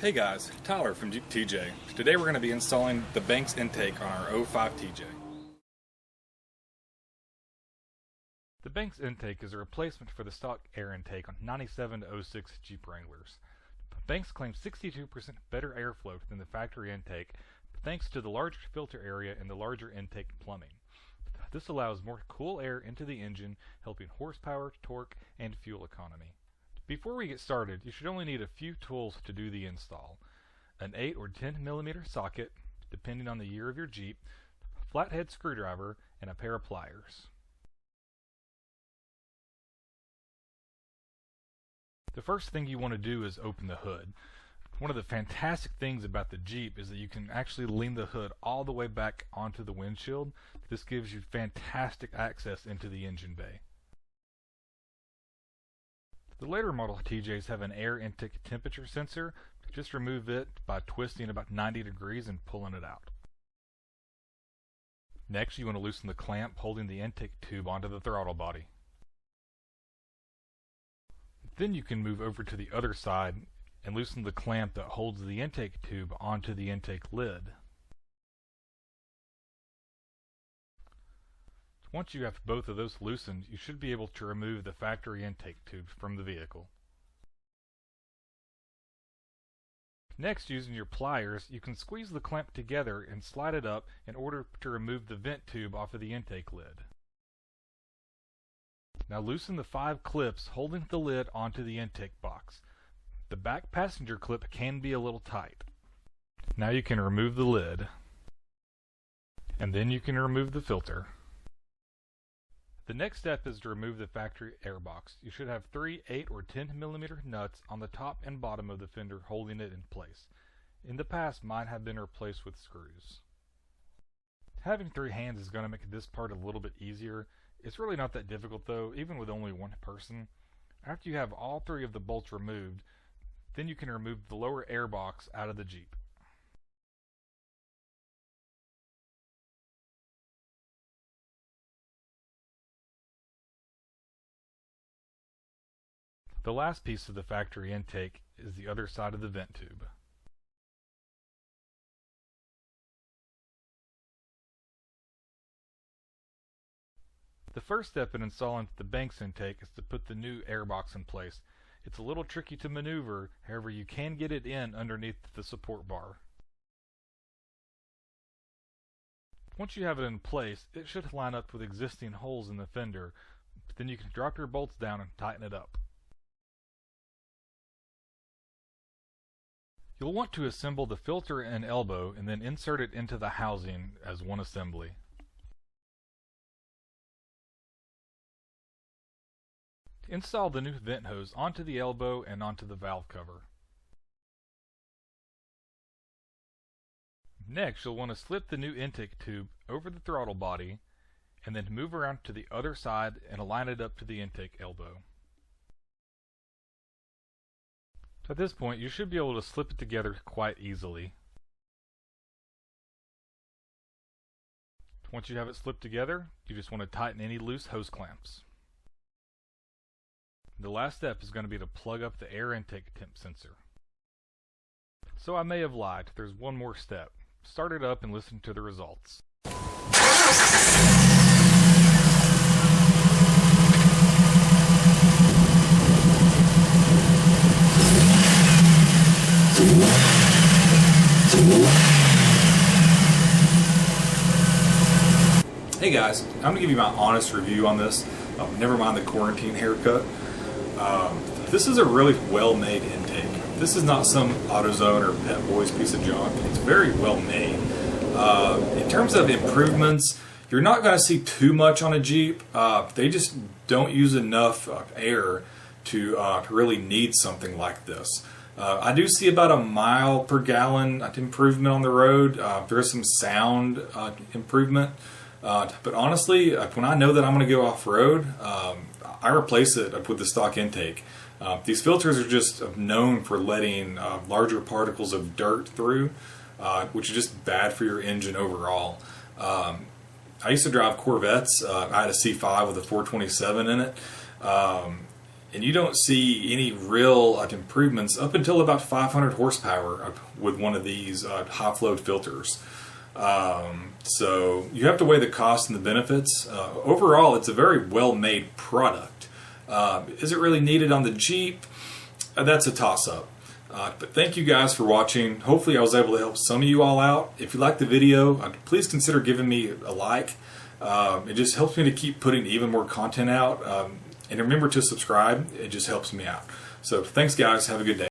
Hey guys, Tyler from Jeep TJ. Today we're going to be installing the Banks intake on our 05 TJ. The Banks intake is a replacement for the stock air intake on 97 to 06 Jeep Wranglers. Banks claims 62% better airflow than the factory intake thanks to the larger filter area and the larger intake plumbing. This allows more cool air into the engine, helping horsepower, torque, and fuel economy. Before we get started, you should only need a few tools to do the install. An 8 or 10 millimeter socket, depending on the year of your Jeep, a flathead screwdriver, and a pair of pliers. The first thing you want to do is open the hood. One of the fantastic things about the Jeep is that you can actually lean the hood all the way back onto the windshield. This gives you fantastic access into the engine bay. The later model TJs have an air intake temperature sensor. Just remove it by twisting about 90 degrees and pulling it out. Next, you want to loosen the clamp holding the intake tube onto the throttle body. Then you can move over to the other side and loosen the clamp that holds the intake tube onto the intake lid. Once you have both of those loosened, you should be able to remove the factory intake tube from the vehicle. Next, using your pliers, you can squeeze the clamp together and slide it up in order to remove the vent tube off of the intake lid. Now loosen the 5 clips holding the lid onto the intake box. The back passenger clip can be a little tight. Now you can remove the lid, and then you can remove the filter. The next step is to remove the factory airbox. You should have 3 8 or 10 millimeter nuts on the top and bottom of the fender holding it in place. In the past, mine have been replaced with screws. Having 3 hands is going to make this part a little bit easier. It's really not that difficult though, even with only one person. After you have all 3 of the bolts removed, then you can remove the lower airbox out of the Jeep. The last piece of the factory intake is the other side of the vent tube. The first step in installing the Banks intake is to put the new airbox in place. It's a little tricky to maneuver, however you can get it in underneath the support bar. Once you have it in place, it should line up with existing holes in the fender. Then you can drop your bolts down and tighten it up. You'll want to assemble the filter and elbow and then insert it into the housing as one assembly. Install the new vent hose onto the elbow and onto the valve cover. Next, you'll want to slip the new intake tube over the throttle body and then move around to the other side and align it up to the intake elbow. At this point, you should be able to slip it together quite easily. Once you have it slipped together, you just want to tighten any loose hose clamps. The last step is going to be to plug up the air intake temp sensor. So I may have lied, there's one more step. Start it up and listen to the results. Hey guys, I'm going to give you my honest review on this. Never mind the quarantine haircut. This is a really well-made intake. This is not some AutoZone or Pet Boys piece of junk. It's very well made. In terms of improvements, you're not going to see too much on a Jeep. They just don't use enough air to really need something like this. I do see about a mile per gallon improvement on the road. There is some sound improvement. But honestly, when I know that I'm going to go off-road, I replace it with the stock intake. These filters are just known for letting larger particles of dirt through, which is just bad for your engine overall. I used to drive Corvettes. I had a C5 with a 427 in it. and you don't see any real improvements up until about 500 horsepower with one of these high flow filters. So you have to weigh the cost and the benefits. Overall, it's a very well-made product. Is it really needed on the Jeep? That's a toss-up. But thank you guys for watching. Hopefully I was able to help some of you all out. If you liked the video, please consider giving me a like. It just helps me to keep putting even more content out. And remember to subscribe. It just helps me out. So thanks guys. Have a good day.